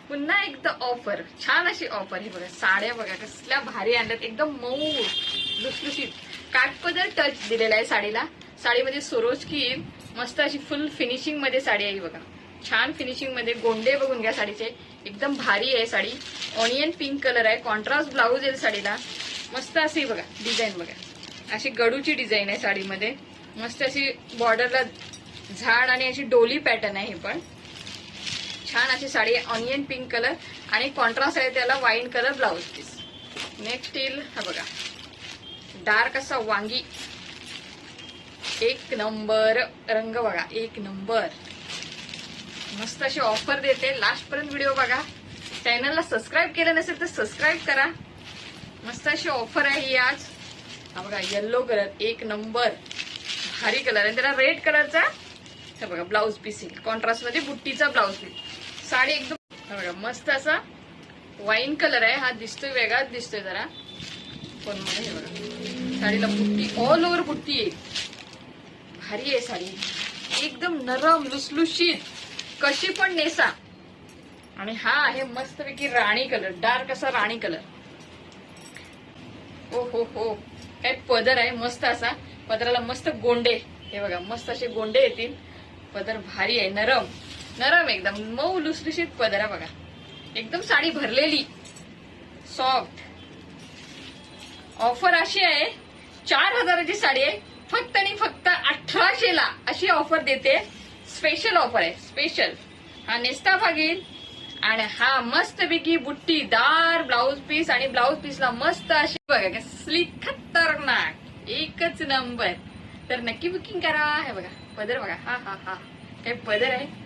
पुन्हा एकदा ऑफर, छान अशी ऑफर. ही बघा साड्या बघा कसल्या भारी आणल्यात, एकदम मऊ लुसलुशीत काठपदर टच दिलेला आहे साडीला. साडीमध्ये सोरोजकी मस्त अशी फुल फिनिशिंग मध्ये साडी आहे बघा, छान फिनिशिंग मध्ये. गोंडे बघून घ्या साडीचे, एकदम भारी आहे साडी. ऑनियन पिंक कलर आहे, कॉन्ट्रास्ट ब्लाऊज आहे साडीला. मस्त अशी बघा डिझाईन, बघा अशी गडूची डिझाईन आहे साडीमध्ये. मस्त अशी बॉर्डरला झाड आणि अशी डोली पॅटर्न आहे. हे पण छान अशी साडी आहे, ऑनियन पिंक कलर आणि कॉन्ट्रास्ट आहे त्याला wine colour blouse piece. Next येईल हा बघा डार्क असा वांगी, एक नंबर रंग बघा, एक नंबर. मस्त अशी ऑफर देते, लास्ट पर्यंत व्हिडिओ बघा. चॅनलला सबस्क्राईब केलं नसेल तर सबस्क्राईब करा. मस्त अशी ऑफर आहे ही आज. हा बघा येल्लो कलर, एक नंबर भारी कलर आहे. त्याला रेड कलरचा हे बघा ब्लाऊज पीस येईल, कॉन्ट्रास्ट मध्ये बुट्टीचा ब्लाऊज पीस. साडी एकदम हा बघा मस्त असा वाईन कलर आहे, हा दिसतोय वेगळाच दिसतोय जरा पण मध्ये. हे बघा साडीला बुट्टी, ऑल ओव्हर बुट्टी आहे, भारी आहे साडी. एकदम नरम लुसलुशीत, कशी पण नेसा. आणि हा आहे मस्तपैकी राणी कलर, डार्क असा राणी कलर. ओ हो हो काय पदर आहे मस्त असा, पदराला मस्त गोंडे, हे बघा मस्त असे गोंडे येतील. पदर भारी आहे, नरम नरम एकदम मऊ लुसलुशीत पदर आहे बघा. एकदम साडी भरलेली सॉफ्ट. ऑफर अशी आहे 4000ची साडी आहे, फक्त आणि फक्त 1800ला अशी ऑफर देते. स्पेशल ऑफर आहे, स्पेशल. हा नेस्टा भागील आणि हा मस्तपैकी बुट्टीदार ब्लाऊज पीस आणि ब्लाऊज पीसला मस्त अशी बघा कसली खतरनाक एकच नंबर. तर नक्की बुकिंग करा. हे बघा पदर बघा, हा हा हा काय पदर आहे.